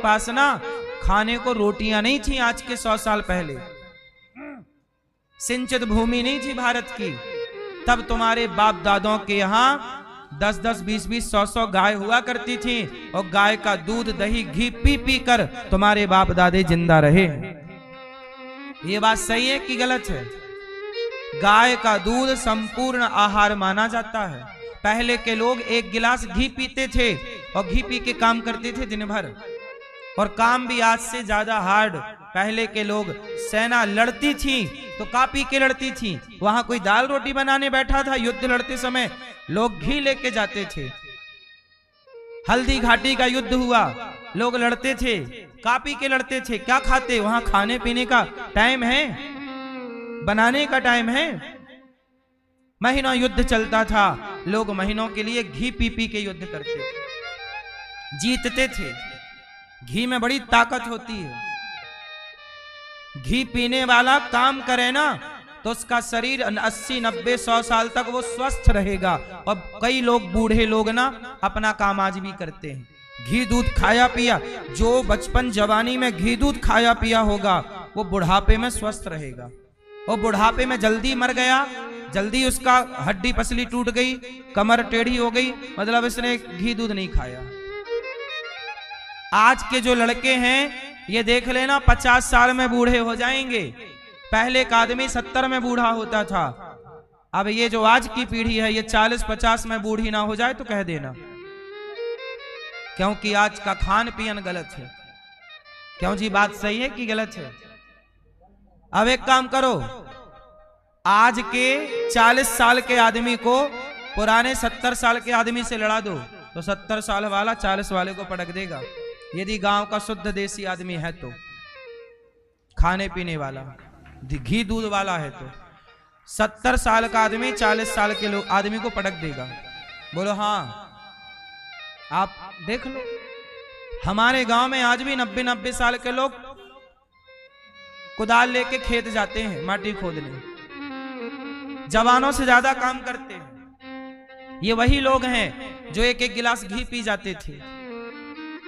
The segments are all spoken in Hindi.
पास ना खाने को रोटियां नहीं थी आज के 100 साल पहले, सिंचित भूमि नहीं थी भारत की। तब तुम्हारे बाप दादों के यहाँ 10-10, 20-20, 100-100 गाय हुआ करती थी और गाय का दूध दही घी पी पी कर तुम्हारे बाप दादे जिंदा रहे। ये बात सही है कि गलत है? गाय का दूध संपूर्ण आहार माना जाता है। पहले के लोग 1 गिलास घी पीते थे और घी पी के काम करते थे दिन भर, और काम भी आज से ज्यादा हार्ड। पहले के लोग सेना लड़ती थी तो का पी के लड़ती थी, वहां कोई दाल रोटी बनाने बैठा था? युद्ध लड़ते समय लोग घी लेके जाते थे। हल्दी घाटी का युद्ध हुआ, लोग लड़ते थे, का पी के लड़ते थे? क्या खाते? वहां खाने पीने का टाइम है, बनाने का टाइम है। महीनों युद्ध चलता था, लोग महीनों के लिए घी पी पी के युद्ध करते थे, जीतते थे। घी में बड़ी ताकत होती है। घी पीने वाला काम करे ना तो उसका शरीर 80, 90, 100 साल तक वो स्वस्थ रहेगा। और कई लोग, बूढ़े लोग ना, अपना काम आज भी करते हैं। घी दूध खाया पिया, जो बचपन जवानी में घी दूध खाया पिया होगा वो बुढ़ापे में स्वस्थ रहेगा। और बुढ़ापे में जल्दी मर गया, जल्दी उसका हड्डी पसली टूट गई, कमर टेढ़ी हो गई, मतलब इसने घी दूध नहीं खाया। आज के जो लड़के हैं ये देख लेना 50 साल में बूढ़े हो जाएंगे। पहले का आदमी 70 में बूढ़ा होता था। अब ये जो आज की पीढ़ी है ये 40-50 में बूढ़ी ना हो जाए तो कह देना, क्योंकि आज का खान पीन गलत है। क्यों जी, बात सही है कि गलत है? अब एक काम करो, आज के 40 साल के आदमी को पुराने 70 साल के आदमी से लड़ा दो तो 70 साल वाला 40 वाले को पटक देगा, यदि गांव का शुद्ध देसी आदमी है तो, खाने पीने वाला, घी दूध वाला है तो। 70 साल का आदमी 40 साल के लोग आदमी को पटक देगा। बोलो हाँ? आप देख लो, हमारे गांव में आज भी 90-90 साल के लोग कुदाल लेके खेत जाते हैं माटी खोदने, जवानों से ज्यादा काम करते हैं। ये वही लोग हैं जो 1-1 गिलास घी पी जाते थे।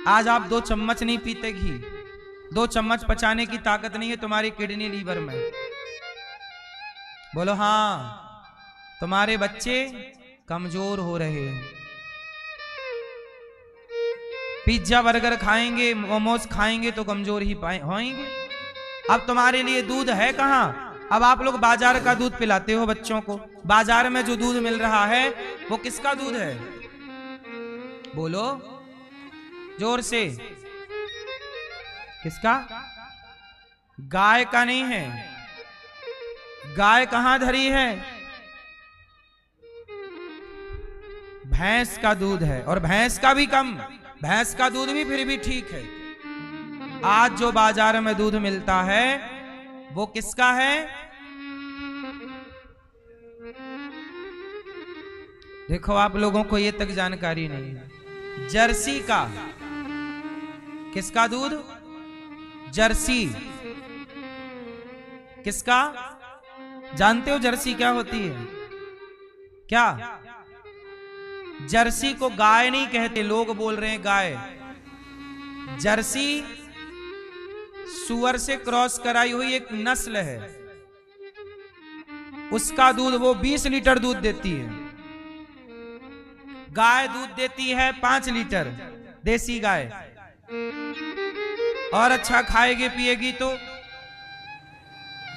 आज आप 2 चम्मच नहीं पीते घी। 2 चम्मच पचाने की ताकत नहीं है तुम्हारी किडनी लीवर में। बोलो हाँ? तुम्हारे बच्चे कमजोर हो रहे हैं। पिज्जा बर्गर खाएंगे, मोमोज खाएंगे तो कमजोर ही होंगे। अब तुम्हारे लिए दूध है कहां? अब आप लोग बाजार का दूध पिलाते हो बच्चों को। बाजार में जो दूध मिल रहा है वो किसका दूध है? बोलो जोर से, किसका? गाय का नहीं है। गाय कहां धरी है? भैंस का दूध है, और भैंस का भी कम। भैंस का दूध भी फिर भी ठीक है। आज जो बाजार में दूध मिलता है वो किसका है? देखो, आप लोगों को ये तक जानकारी नहीं है। जर्सी का। किसका दूध? जर्सी। किसका? जानते हो जर्सी क्या होती है? क्या? जर्सी को गाय नहीं कहते, लोग बोल रहे हैं गाय। जर्सी सुअर से क्रॉस कराई हुई एक नस्ल है। उसका दूध, वो 20 लीटर दूध देती है। गाय दूध देती है 5 लीटर, देसी गाय। और अच्छा खाएगी पिएगी तो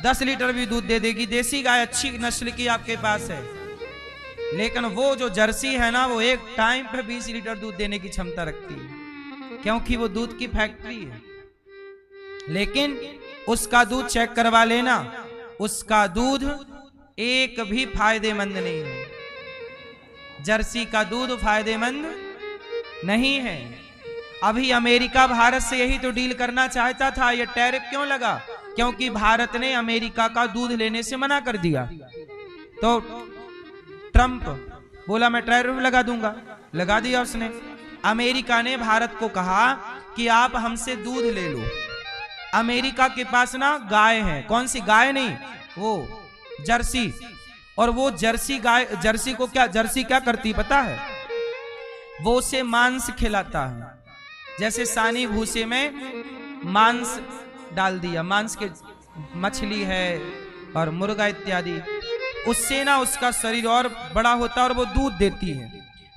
10 लीटर भी दूध दे देगी। देसी गाय अच्छी नस्ल की आपके पास है। लेकिन वो जो जर्सी है ना, वो एक टाइम पे 20 लीटर दूध देने की क्षमता रखती है, क्योंकि वो दूध की फैक्ट्री है। लेकिन उसका दूध चेक करवा लेना, उसका दूध एक भी फायदेमंद नहीं है। जर्सी का दूध फायदेमंद नहीं है। अभी अमेरिका भारत से यही तो डील करना चाहता था। ये टैरिफ क्यों लगा? क्योंकि भारत ने अमेरिका का दूध लेने से मना कर दिया। तो ट्रंप बोला मैं टैरिफ लगा दूंगा, लगा दिया उसने। अमेरिका ने भारत को कहा कि आप हमसे दूध ले लो। अमेरिका के पास ना गाय है, कौन सी गाय? नहीं, वो जर्सी। और वो जर्सी गाय, जर्सी को क्या, जर्सी क्या करती पता है? वो उसे मांस खिलाता है। जैसे सानी भूसे में मांस डाल दिया, मांस के मछली है और मुर्गा इत्यादि, उससे ना उसका शरीर और बड़ा होता है और वो दूध देती है।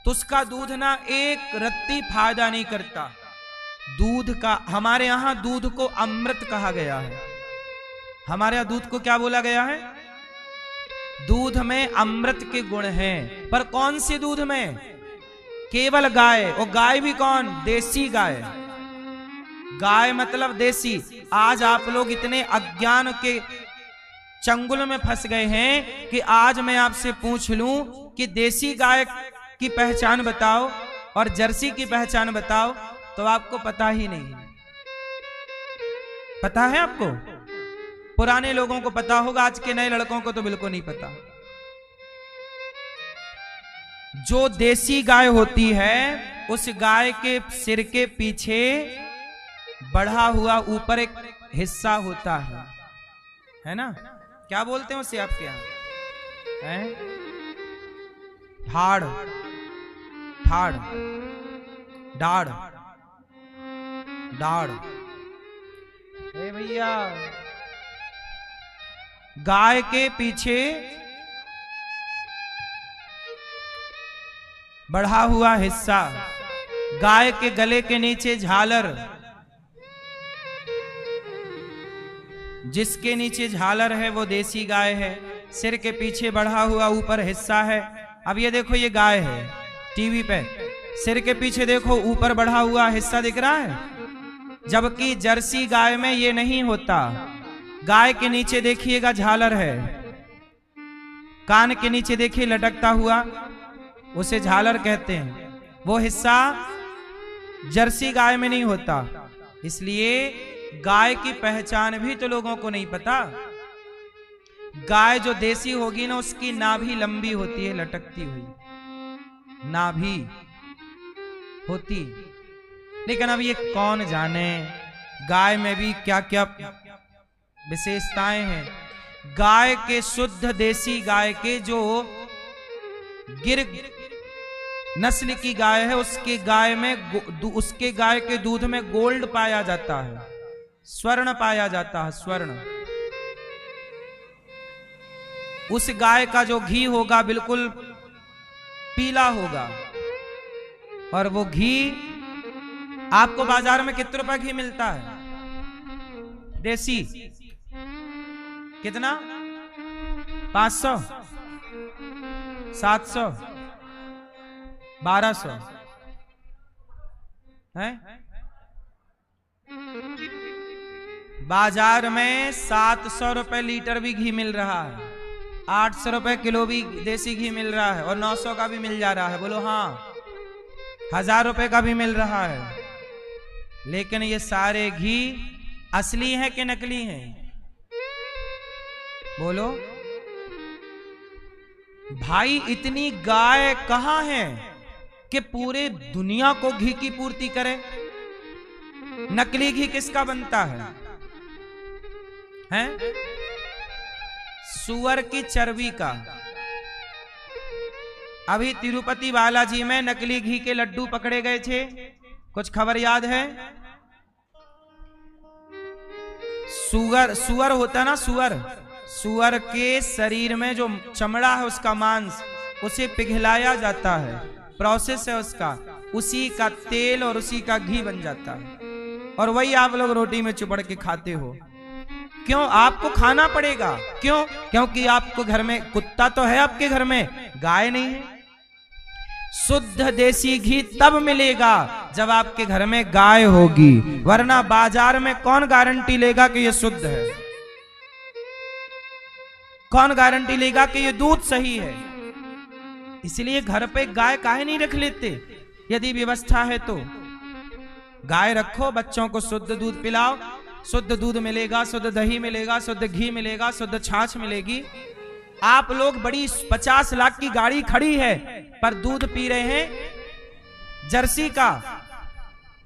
तो उसका दूध ना एक रत्ती फायदा नहीं करता। दूध का, हमारे यहां दूध को अमृत कहा गया है। हमारे यहां दूध को क्या बोला गया है? दूध में अमृत के गुण हैं। पर कौन से दूध में? केवल गाय। और गाय भी कौन? देसी गाय। गाय मतलब देसी। आज आप लोग इतने अज्ञान के चंगुल में फंस गए हैं कि आज मैं आपसे पूछ लूं कि देसी गाय की पहचान बताओ और जर्सी की पहचान बताओ, तो आपको पता ही नहीं। पता है आपको? पुराने लोगों को पता होगा, आज के नए लड़कों को तो बिल्कुल नहीं पता। जो देसी गाय होती है, उस गाय के सिर के पीछे बढ़ा हुआ ऊपर एक हिस्सा होता है ना? क्या बोलते हैं उसे आपके यहां? ठाड़, ठाड़, डाढ़, डाढ़। भैया, गाय के पीछे बढ़ा हुआ हिस्सा, गाय के गले के नीचे झालर, जिसके नीचे झालर है वो देसी गाय है। सिर के पीछे बढ़ा हुआ ऊपर हिस्सा है। अब ये देखो, ये गाय है टीवी पे, सिर के पीछे देखो ऊपर बढ़ा हुआ हिस्सा दिख रहा है, जबकि जर्सी गाय में ये नहीं होता। गाय के नीचे देखिएगा झालर है, कान के नीचे देखिए लटकता हुआ, उसे झालर कहते हैं। वो हिस्सा जर्सी गाय में नहीं होता। इसलिए गाय की पहचान भी तो लोगों को नहीं पता। गाय जो देसी होगी ना, उसकी नाभि लंबी होती है, लटकती हुई नाभि होती। लेकिन अब ये कौन जाने गाय में भी क्या क्या विशेषताएं हैं। गाय के, शुद्ध देसी गाय के, जो गिर नस्ल की गाय है, उसके गाय के दूध में गोल्ड पाया जाता है, स्वर्ण पाया जाता है, स्वर्ण। उस गाय का जो घी होगा बिल्कुल पीला होगा। और वो घी आपको बाजार में कितने रुपए घी मिलता है? देसी कितना? 500, 700, 1200 है। बाजार में 700 रुपए लीटर भी घी मिल रहा है, 800 रुपए किलो भी देसी घी मिल रहा है, और 900 का भी मिल जा रहा है। बोलो हाँ, 1000 रुपए का भी मिल रहा है। लेकिन ये सारे घी असली हैं कि नकली हैं? बोलो भाई, इतनी गाय कहां है कि पूरे दुनिया को घी की पूर्ति करे? नकली घी किसका बनता है? हैं? सुअर की चर्बी का। अभी तिरुपति बालाजी में नकली घी के लड्डू पकड़े गए थे, कुछ खबर याद है? सुअर होता ना, सुअर के शरीर में जो चमड़ा है, उसका मांस, उसे पिघलाया जाता है, प्रोसेस है उसका, उसी का तेल और उसी का घी बन जाता है। और वही आप लोग रोटी में चुपड़ के खाते हो। क्यों? आपको खाना पड़ेगा। क्यों? क्योंकि आपको घर में कुत्ता तो है, आपके घर में गाय नहीं है। शुद्ध देसी घी तब मिलेगा जब आपके घर में गाय होगी, वरना बाजार में कौन गारंटी लेगा कि ये शुद्ध है? कौन गारंटी लेगा कि ये दूध सही है? इसलिए घर पे गाय काहे नहीं रख लेते? यदि व्यवस्था है तो गाय रखो, बच्चों को शुद्ध दूध पिलाओ। शुद्ध दूध मिलेगा, शुद्ध दही मिलेगा, शुद्ध घी मिलेगा, शुद्ध छाछ मिलेगी। आप लोग बड़ी 50 लाख की गाड़ी खड़ी है, पर दूध पी रहे हैं जर्सी का,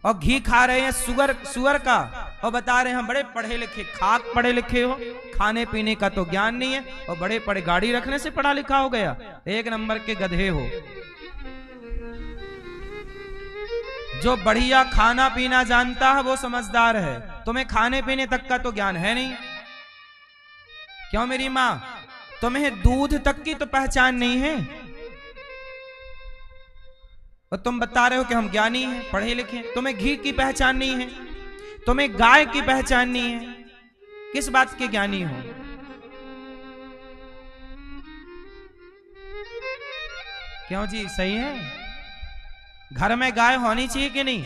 और घी खा रहे हैं सुअर का, और बता रहे हैं हम बड़े पढ़े लिखे। खाक पढ़े लिखे हो, खाने पीने का तो ज्ञान नहीं है, और बड़े पढ़े गाड़ी रखने से पढ़ा लिखा हो गया। एक नंबर के गधे हो। जो बढ़िया खाना पीना जानता है वो समझदार है। तुम्हें खाने पीने तक का तो ज्ञान है नहीं। क्यों मेरी माँ, तुम्हें दूध तक की तो पहचान नहीं है और तुम बता रहे हो कि हम ज्ञानी हैं, पढ़े लिखे हैं। तुम्हें घी की पहचान नहीं है, तुम्हें गाय की पहचान नहीं है, किस बात के ज्ञानी हो? क्यों जी, सही है? घर में गाय होनी चाहिए कि नहीं?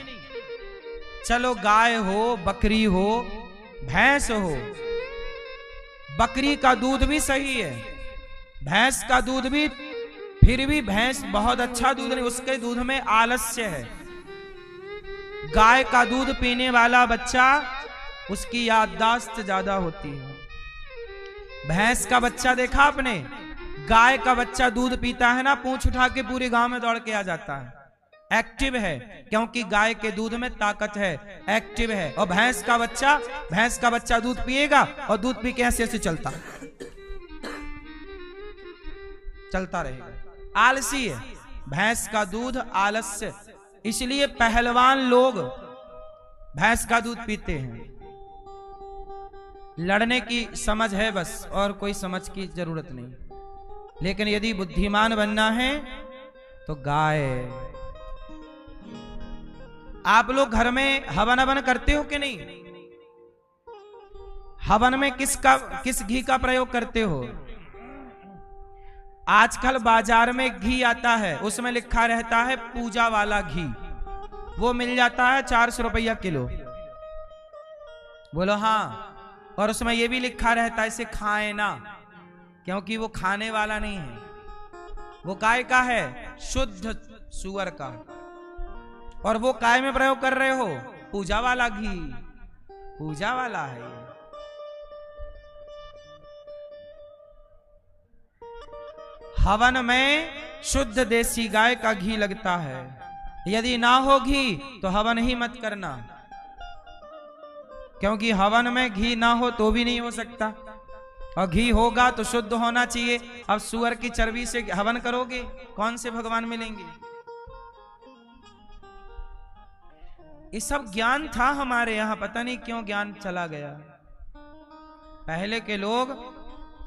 चलो गाय हो, बकरी हो, भैंस हो, बकरी का दूध भी सही है, भैंस का दूध भी, फिर भी भैंस बहुत अच्छा दूध नहीं, उसके दूध में आलस्य है। गाय का दूध पीने वाला बच्चा, उसकी याददाश्त ज्यादा होती है। भैंस का बच्चा देखा आपने? गाय का बच्चा दूध पीता है ना, पूंछ उठा के पूरे गांव में दौड़ के आ जाता है, एक्टिव है, क्योंकि गाय के दूध में ताकत है, एक्टिव है। और भैंस का बच्चा दूध पिएगा और दूध पी के ऐसे चलता रहेगा, आलसी है। भैंस का दूध आलस्य, इसलिए पहलवान लोग भैंस का दूध पीते हैं। लड़ने की समझ है बस, और कोई समझ की जरूरत नहीं। लेकिन यदि बुद्धिमान बनना है तो गाय। आप लोग घर में हवन हवन करते हो कि नहीं? हवन में किस घी का प्रयोग करते हो? आजकल बाजार में घी आता है, उसमें लिखा रहता है पूजा वाला घी, वो मिल जाता है 400 रुपया किलो। बोलो हाँ। और उसमें ये भी लिखा रहता है इसे खाए ना, क्योंकि वो खाने वाला नहीं है, वो काय का है? शुद्ध सुअर का। और वो काय में प्रयोग कर रहे हो? पूजा वाला घी, पूजा वाला है ये। हवन में शुद्ध देसी गाय का घी लगता है। यदि ना हो घी तो हवन ही मत करना, क्योंकि हवन में घी ना हो तो भी नहीं हो सकता, और घी होगा तो शुद्ध होना चाहिए। अब सुअर की चर्बी से हवन करोगे, कौन से भगवान मिलेंगे? ये सब ज्ञान था हमारे यहाँ, पता नहीं क्यों ज्ञान चला गया। पहले के लोग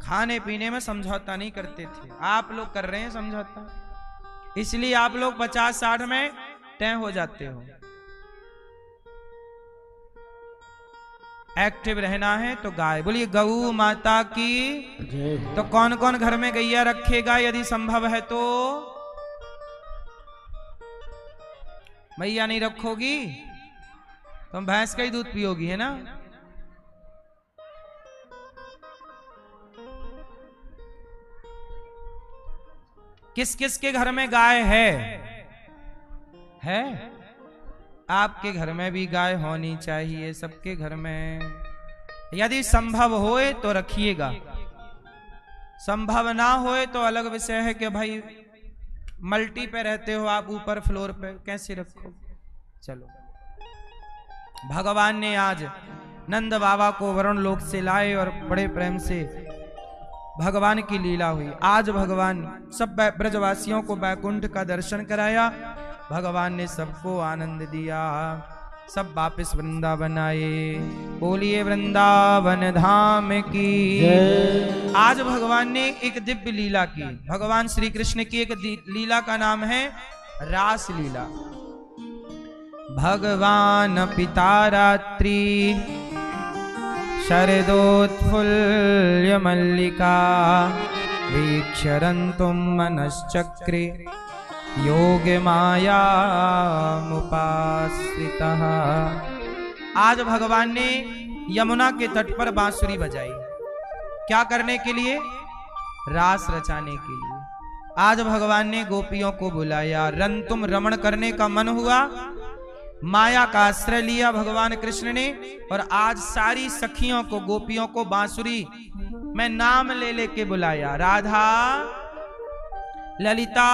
खाने पीने में समझौता नहीं करते थे, आप लोग कर रहे हैं समझौता, इसलिए आप लोग 50-60 में तय हो जाते हो। एक्टिव रहना है तो गाय। बोलिए गौ माता की। तो कौन कौन घर में गैया रखेगा यदि संभव है तो? मैया नहीं रखोगी तो भैंस का ही दूध पियोगी, है ना? किस किस के घर में गाय है? आपके घर में भी गाय होनी चाहिए, सबके घर में। यदि संभव होए तो रखिएगा, संभव ना होए तो अलग विषय है कि भाई मल्टी पे रहते हो आप, ऊपर फ्लोर पे कैसे रखो। चलो, भगवान ने आज नंद बाबा को वरुण लोक से लाए और बड़े प्रेम से भगवान की लीला हुई। आज भगवान सब ब्रजवासियों को बैकुंठ का दर्शन कराया, भगवान ने सबको आनंद दिया, सब वापस वृंदावन आए। बोलिए वृंदावन धाम की। आज भगवान ने एक दिव्य लीला की, भगवान श्री कृष्ण की एक लीला का नाम है रास लीला। भगवान पिता रात्रि शरदोत्फुल्ल मल्लिका वीक्षरन्तुं मनश्चक्रे योग माया मुपाश्रितः। आज भगवान ने यमुना के तट पर बांसुरी बजाई, क्या करने के लिए? रास रचाने के लिए। आज भगवान ने गोपियों को बुलाया, रंतुम रमण करने का मन हुआ, माया का आश्रय लिया भगवान कृष्ण ने, और आज सारी सखियों को, गोपियों को बांसुरी में नाम ले लेके बुलाया। राधा, ललिता,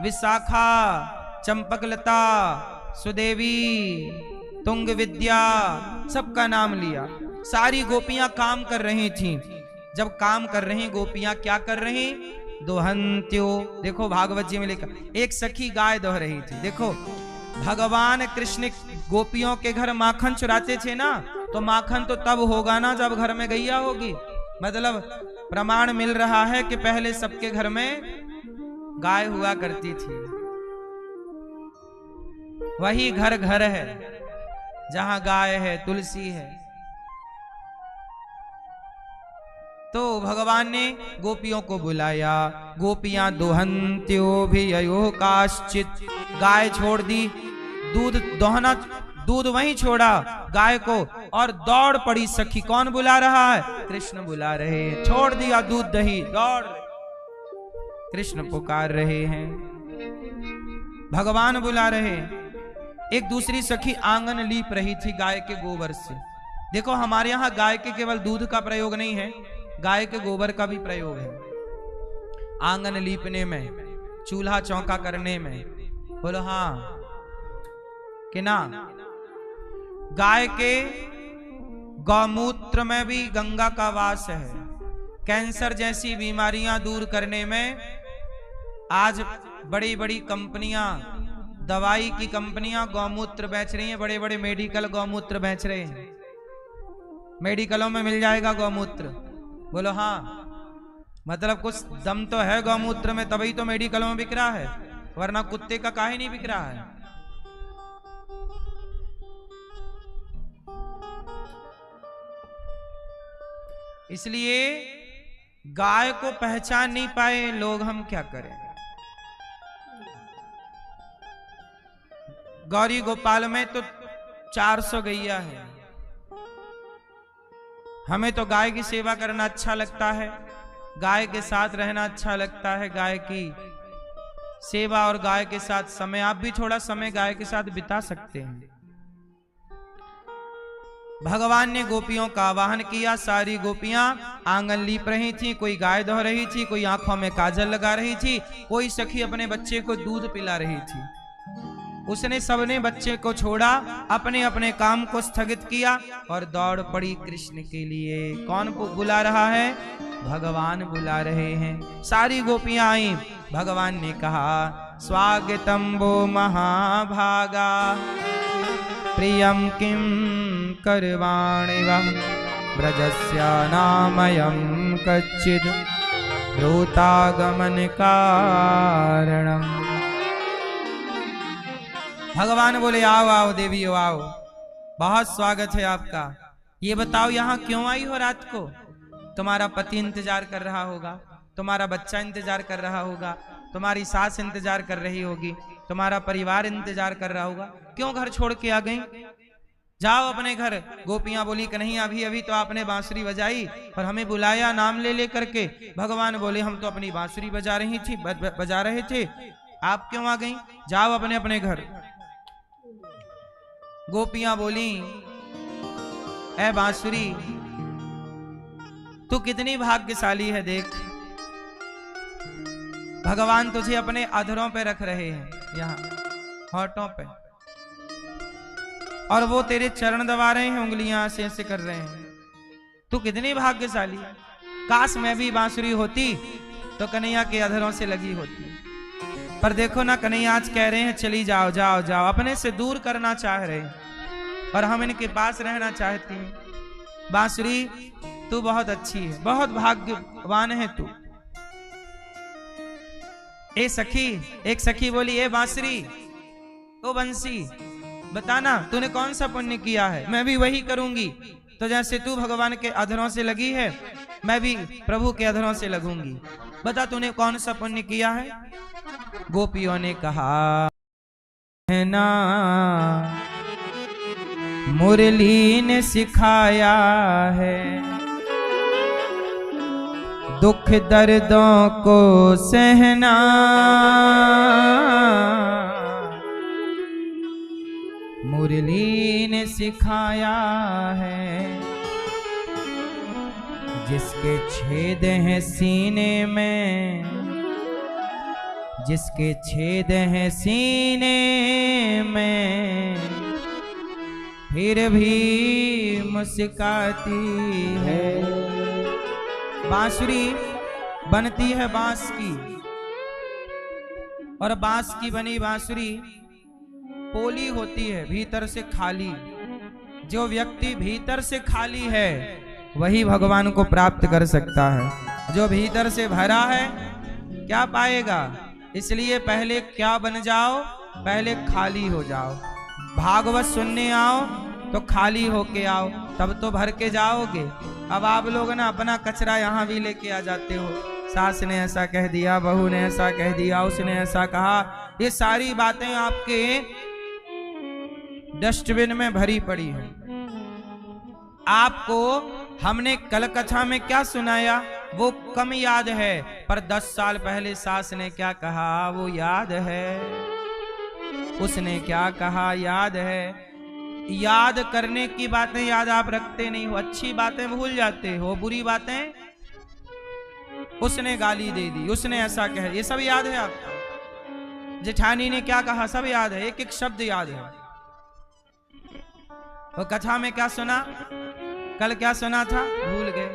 विशाखा, चंपकलता, सुदेवी, तुंग विद्या, सबका नाम लिया। सारी गोपियां काम कर रही थीं। जब काम कर रही गोपियां क्या कर रही? दोहंत्यो। देखो भागवत जी में लिखा, एक सखी गाय दोह रही थी। देखो भगवान कृष्ण गोपियों के घर माखन चुराते थे ना, तो माखन तो तब होगा ना जब घर में गैया होगी। मतलब प्रमाण मिल रहा है कि पहले सबके घर में गाय हुआ करती थी। वही घर घर है जहां गाय है, तुलसी है। तो भगवान ने गोपियों को बुलाया। गोपियां दुहंत्यो भी अयो काश्चित, गाय छोड़ दी, दूध वहीं छोड़ा गाय को, और दौड़ पड़ी सखी। कौन बुला रहा है? कृष्ण बुला रहे हैं। छोड़ दिया दूध दही, दौड़ कृष्ण पुकार रहे हैं, भगवान बुला रहे हैं। एक दूसरी सखी आंगन लीप रही थी गाय के गोबर से। देखो हमारे यहां गाय के केवल दूध का प्रयोग नहीं है, गाय के गोबर का भी प्रयोग है। आंगन लीपने में, चूल्हा चौका करने में। बोलो हाँ कि ना? गाय के गौमूत्र में भी गंगा का वास है। कैंसर जैसी बीमारियां दूर करने में आज बड़ी बड़ी कंपनियां, दवाई की कंपनियां गौमूत्र बेच रही हैं। बड़े बड़े मेडिकल गौमूत्र बेच रहे हैं। मेडिकलों में मिल जाएगा गौमूत्र। बोलो हाँ, मतलब कुछ दम तो है गौमूत्र में, तभी तो मेडिकलों में बिक रहा है, वरना कुत्ते का काहे नहीं बिक रहा है। इसलिए गाय को पहचान नहीं पाए लोग, हम क्या करें। गौरी गोपाल में तो 400 गैया है। हमें तो गाय की सेवा करना अच्छा लगता है, गाय के साथ रहना अच्छा लगता है, गाय की सेवा और गाय के साथ समय। आप भी थोड़ा समय गाय के साथ बिता सकते हैं। भगवान ने गोपियों का आवाहन किया। सारी गोपियां आंगन लीप रही थी, कोई गाय धो रही थी, कोई आंखों में काजल लगा रही थी, कोई सखी अपने बच्चे को दूध पिला रही थी। उसने सबने बच्चे को छोड़ा, अपने अपने काम को स्थगित किया और दौड़ पड़ी कृष्ण के लिए। कौन बुला रहा है? भगवान बुला रहे हैं। सारी गोपियां आई। भगवान ने कहा, स्वागतम वो महाभागा, प्रियम किम करवाणि वः, ब्रजस्य नामयं कच्चिद रोतागमन कारणम। भगवान बोले, आओ आओ देवियों आओ, बहुत स्वागत है आपका। ये बताओ यहाँ क्यों आई हो रात को? तुम्हारा पति इंतजार कर रहा होगा, तुम्हारा बच्चा इंतजार कर रहा होगा, तुम्हारी सास इंतजार कर रही होगी, तुम्हारा परिवार इंतजार कर रहा होगा। क्यों घर छोड़ के आ गई? जाओ अपने घर। गोपियां बोली, कन्हैया अभी अभी तो आपने बांसुरी बजाई और हमें बुलाया नाम ले लेकर के। भगवान बोले, हम तो अपनी बांसुरी बजा रहे थे, आप क्यों आ गई? जाओ अपने अपने घर। गोपियां बोली, ऐ बांसुरी तू कितनी भाग्यशाली है, देख भगवान तुझे अपने अधरों पे रख रहे हैं, यहाँ होठों पे, और वो तेरे चरण दबा रहे हैं, उंगलियां ऐसे ऐसे कर रहे हैं। तू कितनी भाग्यशाली है। काश मैं भी बांसुरी होती तो कन्हैया के अधरों से लगी होती। पर देखो ना, कन्हैया आज कह रहे हैं चली जाओ जाओ जाओ, अपने से दूर करना चाह रहे हैं और हम इनके पास रहना चाहती हैं। बांसुरी तू बहुत अच्छी है, बहुत भाग्यवान है तू। ए सखी, एक सखी बोली, ए बांसुरी, ओ बंसी, बताना तूने कौन सा पुण्य किया है, मैं भी वही करूंगी। तो जैसे तू भगवान के अधरों से लगी है, मैं भी प्रभु के अधरों से लगूंगी। बता तूने कौन सा पुण्य किया है? गोपियों ने कहा, ना मुरली ने सिखाया है, दुख दर्दों को सहना, मुरली ने सिखाया है, जिसके छेद हैं सीने में, जिसके छेद हैं सीने में, फिर भी मुस्काती है। बांसुरी बनती है बांस की, और बांस की बनी बांसुरी पोली होती है, भीतर से खाली। जो व्यक्ति भीतर से खाली है वही भगवान को प्राप्त कर सकता है। जो भीतर से भरा है क्या पाएगा? इसलिए पहले क्या बन जाओ? पहले खाली हो जाओ। भागवत सुनने आओ तो खाली होके आओ, तब तो भर के जाओगे। अब आप लोग ना अपना कचरा यहाँ भी लेके आ जाते हो। सास ने ऐसा कह दिया, बहू ने ऐसा कह दिया, उसने ऐसा कहा, ये सारी बातें आपके डस्टबिन में भरी पड़ी हैं। आपको हमने कल कथा में क्या सुनाया वो कम याद है, पर 10 साल पहले सास ने क्या कहा वो याद है। उसने क्या कहा याद है। याद करने की बातें याद आप रखते नहीं हो, अच्छी बातें भूल जाते हो, बुरी बातें उसने गाली दे दी, उसने ऐसा कह, ये सब याद है आपको। जेठानी ने क्या कहा सब याद है, एक एक शब्द याद है। वो कथा में क्या सुना, कल क्या सुना था भूल गए,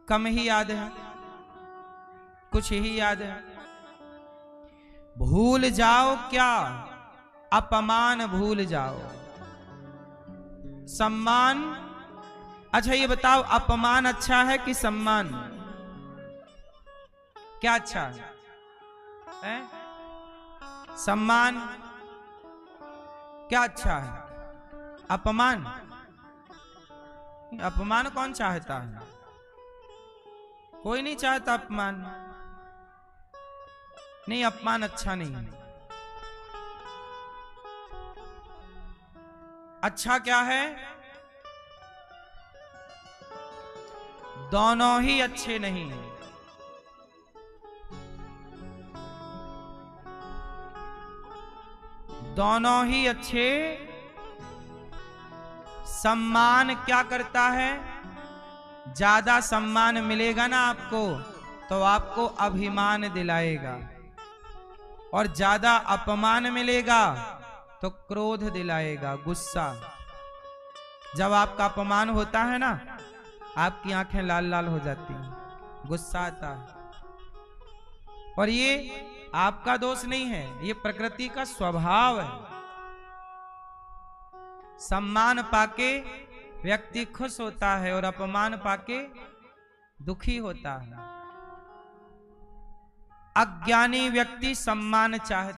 कम ही याद है, कुछ ही याद है। भूल जाओ क्या? अपमान भूल जाओ, सम्मान। अच्छा ये बताओ, अपमान अच्छा है कि सम्मान? क्या अच्छा है? सम्मान क्या अच्छा है? अपमान? अपमान कौन चाहता है? कोई नहीं चाहता अपमान। नहीं, अपमान अच्छा नहीं है। अच्छा क्या है? दोनों ही अच्छे नहीं हैं। दोनों ही अच्छे। सम्मान क्या करता है? ज्यादा सम्मान मिलेगा ना आपको तो आपको अभिमान दिलाएगा, और ज्यादा अपमान मिलेगा तो क्रोध दिलाएगा, गुस्सा। जब आपका अपमान होता है ना, आपकी आंखें लाल लाल हो जाती हैं, गुस्सा आता है। और ये आपका दोष नहीं है, ये प्रकृति का स्वभाव है। सम्मान पाके व्यक्ति खुश होता है और अपमान पाके दुखी होता है। अज्ञानी व्यक्ति सम्मान चाहता